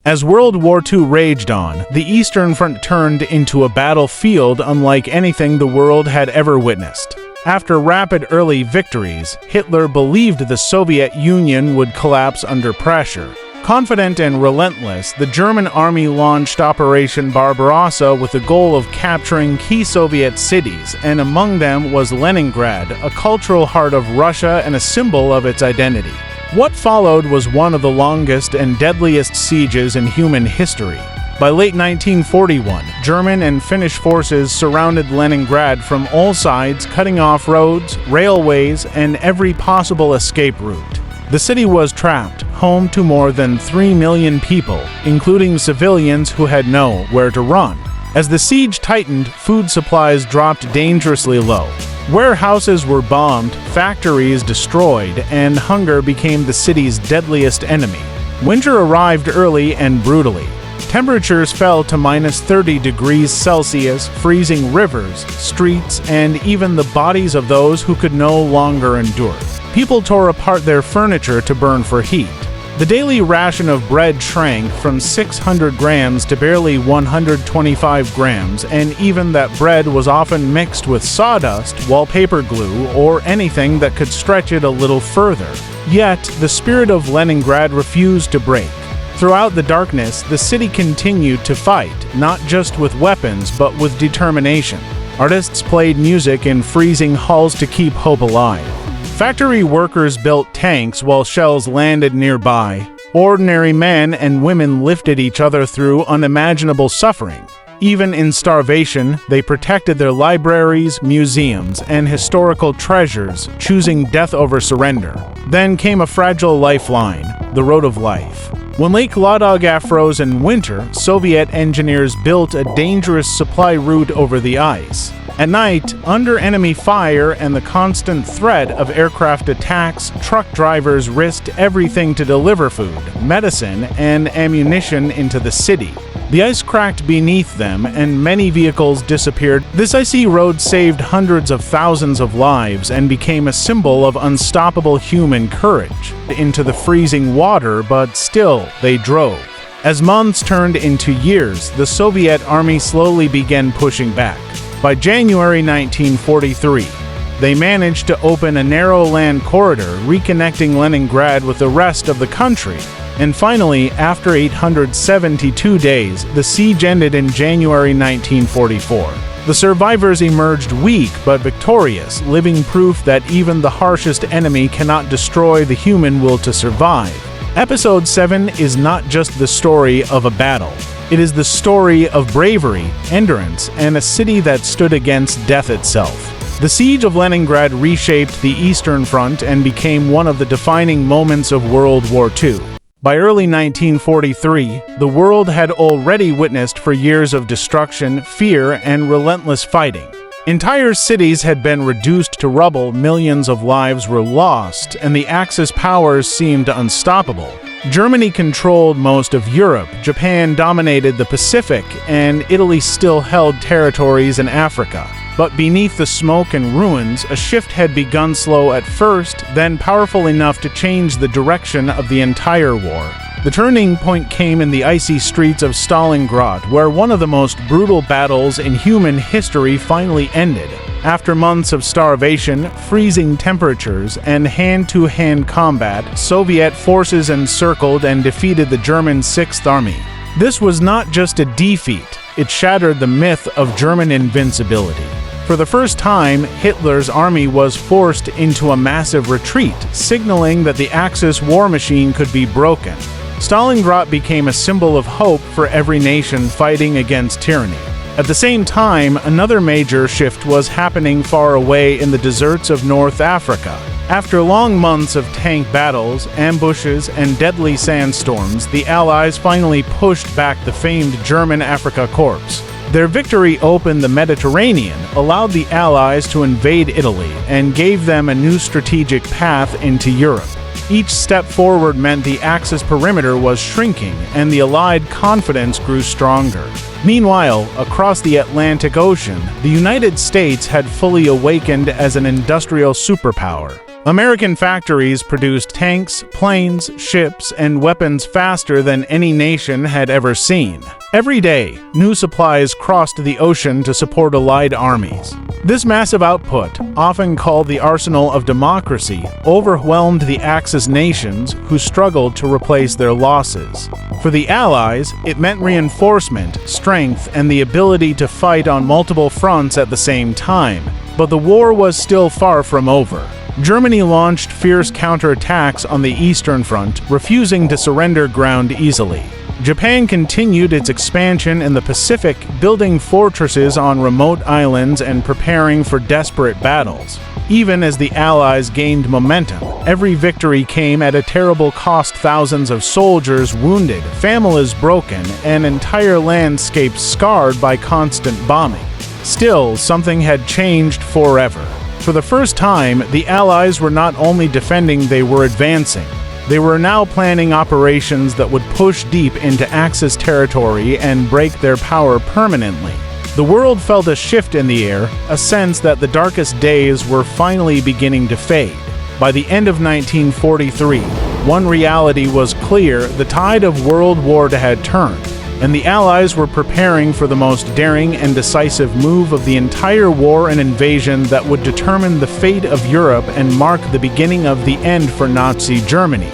As World War II raged on, the Eastern Front turned into a battlefield unlike anything the world had ever witnessed. After rapid early victories, Hitler believed the Soviet Union would collapse under pressure. Confident and relentless, the German army launched Operation Barbarossa with the goal of capturing key Soviet cities, and among them was Leningrad, a cultural heart of Russia and a symbol of its identity. What followed was one of the longest and deadliest sieges in human history. By late 1941, German and Finnish forces surrounded Leningrad from all sides, cutting off roads, railways, and every possible escape route. The city was trapped, home to more than 3 million people, including civilians who had nowhere to run. As the siege tightened, food supplies dropped dangerously low. Warehouses were bombed, factories destroyed, and hunger became the city's deadliest enemy. Winter arrived early and brutally. Temperatures fell to -30 degrees Celsius, freezing rivers, streets, and even the bodies of those who could no longer endure. People tore apart their furniture to burn for heat. The daily ration of bread shrank from 600 grams to barely 125 grams, and even that bread was often mixed with sawdust, wallpaper glue, or anything that could stretch it a little further. Yet, the spirit of Leningrad refused to break. Throughout the darkness, the city continued to fight, not just with weapons, but with determination. Artists played music in freezing halls to keep hope alive. Factory workers built tanks while shells landed nearby. Ordinary men and women lifted each other through unimaginable suffering. Even in starvation, they protected their libraries, museums, and historical treasures, choosing death over surrender. Then came a fragile lifeline, the road of life. When Lake Ladoga froze in winter, Soviet engineers built a dangerous supply route over the ice. At night, under enemy fire and the constant threat of aircraft attacks, truck drivers risked everything to deliver food, medicine, and ammunition into the city. The ice cracked beneath them, and many vehicles disappeared. This icy road saved hundreds of thousands of lives and became a symbol of unstoppable human courage. Into the freezing water, but still, they drove. As months turned into years, the Soviet army slowly began pushing back. By January 1943, they managed to open a narrow land corridor, reconnecting Leningrad with the rest of the country. And finally, after 872 days, the siege ended in January 1944. The survivors emerged weak but victorious, living proof that even the harshest enemy cannot destroy the human will to survive. Episode 7 is not just the story of a battle. It is the story of bravery, endurance, and a city that stood against death itself. The siege of Leningrad reshaped the Eastern Front and became one of the defining moments of World War II. By early 1943, the world had already witnessed for years of destruction, fear, and relentless fighting. Entire cities had been reduced to rubble, millions of lives were lost, and the Axis powers seemed unstoppable. Germany controlled most of Europe, Japan dominated the Pacific, and Italy still held territories in Africa. But beneath the smoke and ruins, a shift had begun, slow at first, then powerful enough to change the direction of the entire war. The turning point came in the icy streets of Stalingrad, where one of the most brutal battles in human history finally ended. After months of starvation, freezing temperatures, and hand-to-hand combat, Soviet forces encircled and defeated the German Sixth Army. This was not just a defeat, it shattered the myth of German invincibility. For the first time, Hitler's army was forced into a massive retreat, signaling that the Axis war machine could be broken. Stalingrad became a symbol of hope for every nation fighting against tyranny. At the same time, another major shift was happening far away in the deserts of North Africa. After long months of tank battles, ambushes, and deadly sandstorms, the Allies finally pushed back the famed German Afrika Korps. Their victory opened the Mediterranean, allowed the Allies to invade Italy, and gave them a new strategic path into Europe. Each step forward meant the Axis perimeter was shrinking, and the Allied confidence grew stronger. Meanwhile, across the Atlantic Ocean, the United States had fully awakened as an industrial superpower. American factories produced tanks, planes, ships, and weapons faster than any nation had ever seen. Every day, new supplies crossed the ocean to support Allied armies. This massive output, often called the arsenal of democracy, overwhelmed the Axis nations who struggled to replace their losses. For the Allies, it meant reinforcement, strength, and the ability to fight on multiple fronts at the same time. But the war was still far from over. Germany launched fierce counterattacks on the Eastern Front, refusing to surrender ground easily. Japan continued its expansion in the Pacific, building fortresses on remote islands and preparing for desperate battles. Even as the Allies gained momentum, every victory came at a terrible cost: thousands of soldiers wounded, families broken, and entire landscapes scarred by constant bombing. Still, something had changed forever. For the first time, the Allies were not only defending, they were advancing. They were now planning operations that would push deep into Axis territory and break their power permanently. The world felt a shift in the air, a sense that the darkest days were finally beginning to fade. By the end of 1943, one reality was clear: the tide of World War II had turned, and the Allies were preparing for the most daring and decisive move of the entire war, an invasion that would determine the fate of Europe and mark the beginning of the end for Nazi Germany.